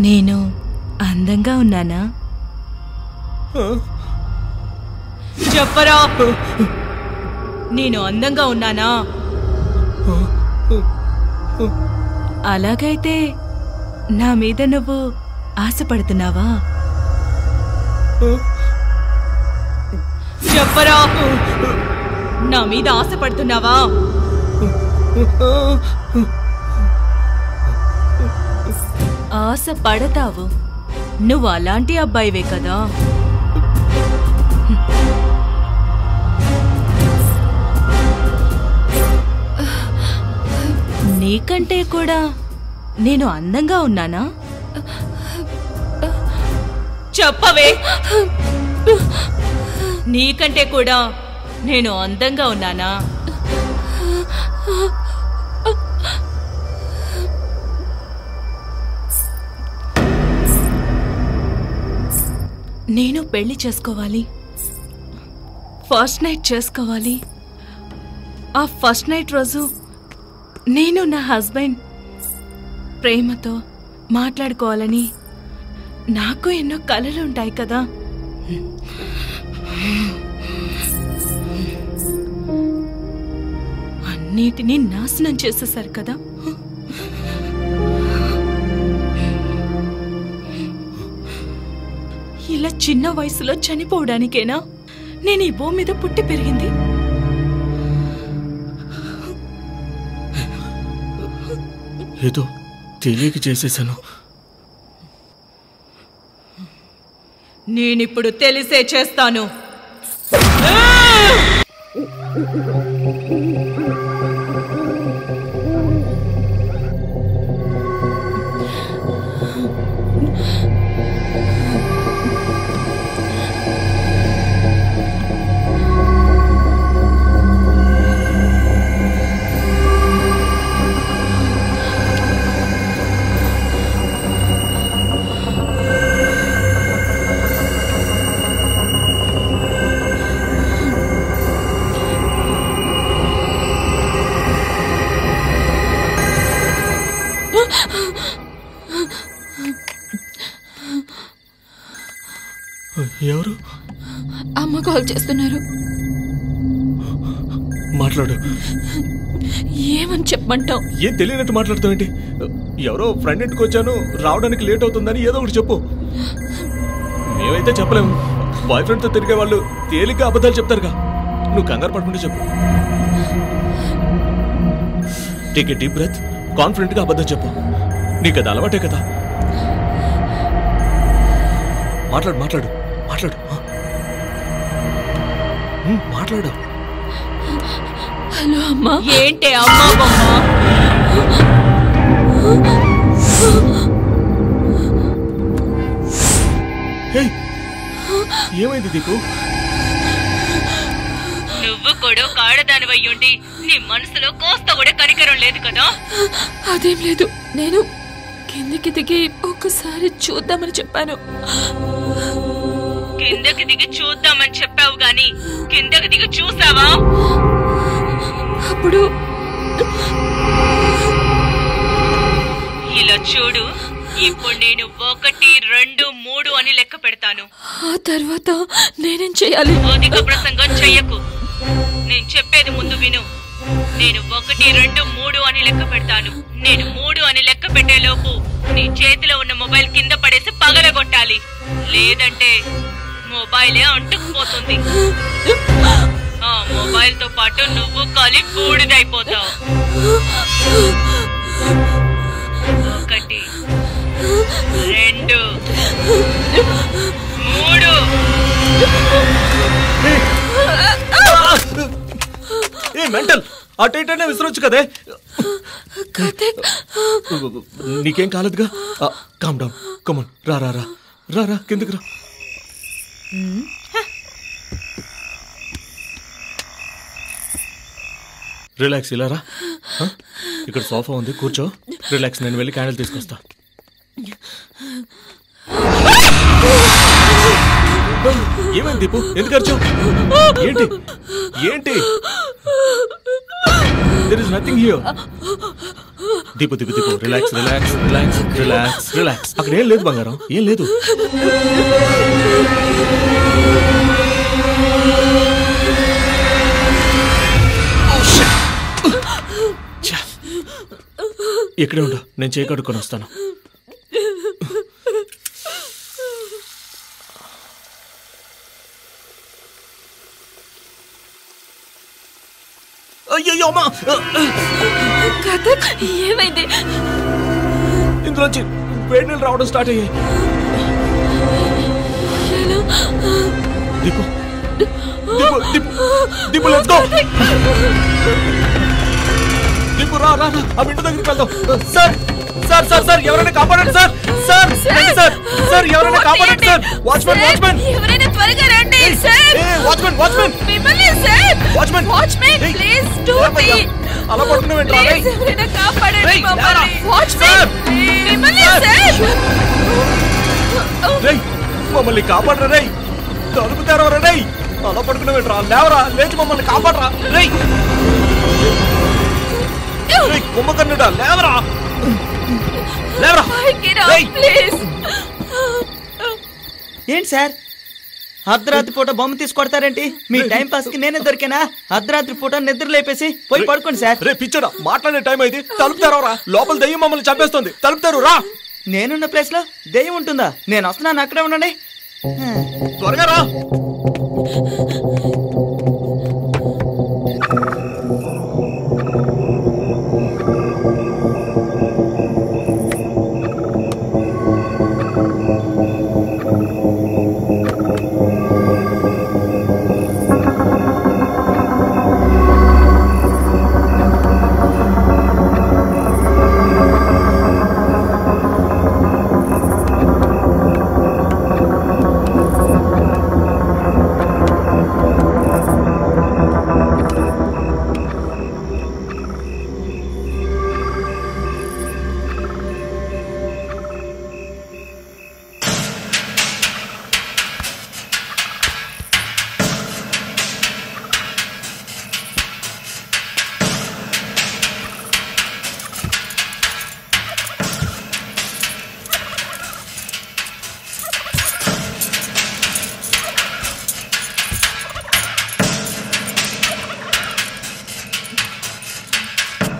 నేను అందంగా ఉన్నానా? చెప్పరా, నేను అందంగా ఉన్నానా? అలాగైతే నా మీద నువ్వు ఆశపడుతున్నావా? చెప్పరా, నా మీద ఆశపడుతున్నావా? ఆశ పడతావు, నువ్వు అలాంటి అబ్బాయివే కదా. నీకంటే కూడా నేను అందంగా ఉన్నానా? చెప్పవే, నీకంటే కూడా నేను అందంగా ఉన్నానా? నేను పెళ్లి చేసుకోవాలి, ఫస్ట్ నైట్ చేసుకోవాలి. ఆ ఫస్ట్ నైట్ రోజు నేను నా హస్బెండ్ ప్రేమతో మాట్లాడుకోవాలని నాకు ఎన్నో కలలు ఉంటాయి కదా. అన్నిటినీ నాశనం చేసేశారు కదా. ఇలా చిన్న వయసులో చనిపోవడానికేనా నేను ఈ భూమి మీద పుట్టి పెరిగింది? ఏదో తెలియక చేసేశాను. నేనిప్పుడు తెలిసే చేస్తాను. ఎవరు? అమ్మ కాల్ చేస్తున్నారు. మాట్లాడు. ఏమని చెప్పమంటావు? ఏం తెలియనట్టు మాట్లాడుతావేంటి? ఎవరో ఫ్రెండ్ ఇంటికి వచ్చాను, రావడానికి లేట్ అవుతుందని ఏదో ఒకటి చెప్పు. మేమైతే చెప్పలేము. బాయ్ ఫ్రెండ్తో తిరిగే వాళ్ళు తేలిగ్గా అబద్ధాలు చెప్తారుగా. నువ్వు కంగారు పడుకుంటే చెప్పు. టేక్ ఏ డీప్ బ్రెత్, కాన్ఫిడెంట్గా అబద్ధం చెప్పు. నీకు అది అలవాటే కదా. మాట్లాడు మాట్లాడు మాట్లాడు మాట్లాడు. హలో అమ్మా. ఏంటి అమ్మా బొమ్మ? ఏమైంది దీపు? నువ్వు కూడా కాడదానివయ్యుండి నీ మనసులో కోస్త కూడా కనికరం లేదు కదా. అదేం లేదు, నేను కిందికి దిగి ఒక్కసారి చూద్దామని చెప్పాను. కిందకి దిగి చూద్దామని చెప్పావు గాని కిందకి దిగి చూసావా? అప్పుడు ఇలా చూడు, ఇప్పుడు నేను 1, 2, 3 అని లెక్క పెడతాను. ఆ తర్వాత నేనేం చేయాలి? అధిక ప్రసంగం చెయ్యకు, నేను చెప్పేది ముందు విను. నేను 1, 2, 3 అని లెక్క పెడతాను. నేను 3 అని లెక్క పెట్టేలోపు నీ చేతిలో ఉన్న మొబైల్ కింద పడేసి పగలగొట్టాలి, లేదంటే మొబైలే అంటుకుపోతుంది. ఆ మొబైల్ తో పాటు నువ్వు కాలి బూడిదైపోతావు. 1, 2, 3. ఏ మెంటల్, అటు ఇటనే విసిరొచ్చు కదే. నీకేం కాలేదుగా? కామ్ డౌన్, కమాన్, రా రా రా రా రా కిందకి రా. రిలాక్స్, ఇలా రా. ఇక్కడ సోఫా ఉంది, కూర్చో. రిలాక్స్, నేను వెళ్ళి క్యాండిల్ తీసుకొస్తా. ఏమైంది దీపు? ఎందుకు అరిచావు? ఏంటి ఏంటి? There is nothing here. Deepu Deepu Deepu relax relax relax relax relax. అక్కడ ఏం లేదు బంగారం, ఏం లేదు. ఇక్కడే ఉండు, నేను చేయి కడుక్కొని వస్తాను. అయ్యో అమ్మా, ఏమైంది? ఇందులోంచి వేడి నీళ్ళు రావడం స్టార్ట్ అయ్యాయి. Deepu Deepu Deepu Deepu let's go. దీపు రా రా, ఆ విండో దగ్గరికి వెళ్దాం. సార్ సార్ సార్ సార్ ఎవరైనా కాపాడండి సార్. సార్ సార్ సార్ ఎవరైనా కాపాడండి సార్. వాచ్మెన్ వాచ్మెన్ ఎవరైనా త్వరగా రండి సార్. వాచ్మెన్ వాచ్మెన్ మిమ్మల్ని sir. Watchman watchman please do me. అలా పడుతున్నావేంట్రా? ఎవరైనా కాపాడండి మమ్మల్ని. వాచ్మెన్ మిమ్మల్ని సార్. రేయ్ మమ్మల్ని కాపాడరా రేయ్. తలుపు తెరవరా రేయ్. అలా పడుకున్నావేంట్రా? లేవరా, లేచి మమ్మల్ని కాపాడరా రేయ్. రేయ్ కుంభకర్ణుడా లేవరా, లేవరా ప్లీజ్. ఏంటి సార్ అర్ధరాత్రి పూట బొమ్మ తీసుకొడతారేంటి? మీ టైం పాస్ కి నేనే దొరికానా? అర్ధరాత్రి పూట నిద్ర లేపేసి పోయి పడుకోండి సార్. రే పిచ్చడా, మాట్లాడే టైం అయింది. తలుపు తెరవరా, లోపల దయ్యం మమ్మల్ని చంపేస్తుంది. తలుపు తెరువురా. నేనున్న ప్లేస్ లో దెయ్యం ఉంటుందా? నేను వస్తున్నాను, అక్కడే ఉండండి. త్వరగా రా.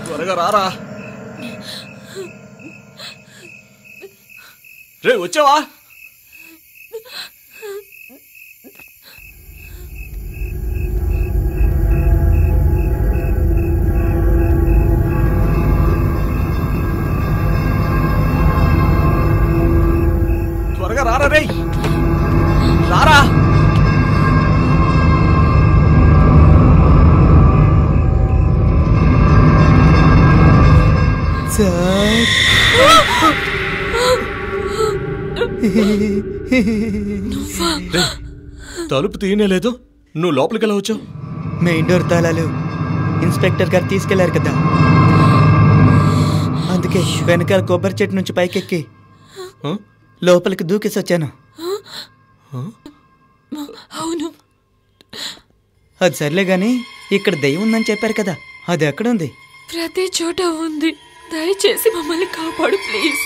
త్వరగా రారా. రే వచ్చావా? త్వరగా రారా రే, రారా. తలుపు తీయనే లేదు, నువ్వు లోపలికి ఎలా వచ్చావు? మెయిన్ డోర్ తాళాలు ఇన్స్పెక్టర్ గారు తీసుకెళ్లారు కదా, అందుకే వెనకాల కొబ్బరి చెట్టు నుంచి పైకెక్కి లోపలికి దూకేసి వచ్చాను. అవును, అది సర్లే గాని ఇక్కడ దెయ్యం ఉందని చెప్పారు కదా, అది ఎక్కడుంది? ప్రతి చోట ఉంది. దయచేసి మమ్మల్ని కాపాడు ప్లీజ్.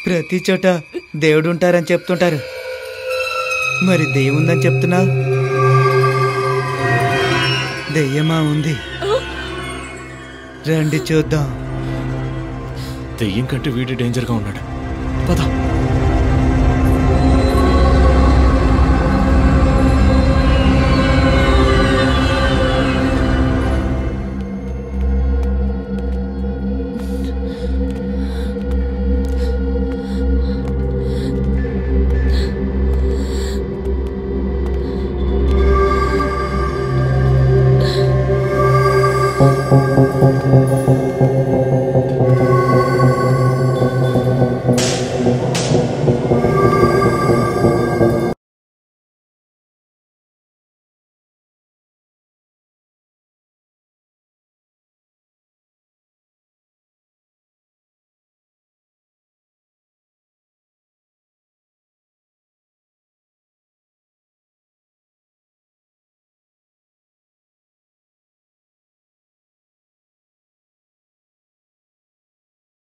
ప్రతి చోట దేవుడు ఉంటారని చెప్తుంటారు, మరి దెయ్యం ఉందని చెప్తున్నావు. దెయ్యమా ఉంది? రండి చూద్దాం. దెయ్యం కంటే వీడి డేంజర్గా ఉన్నాడు. పద.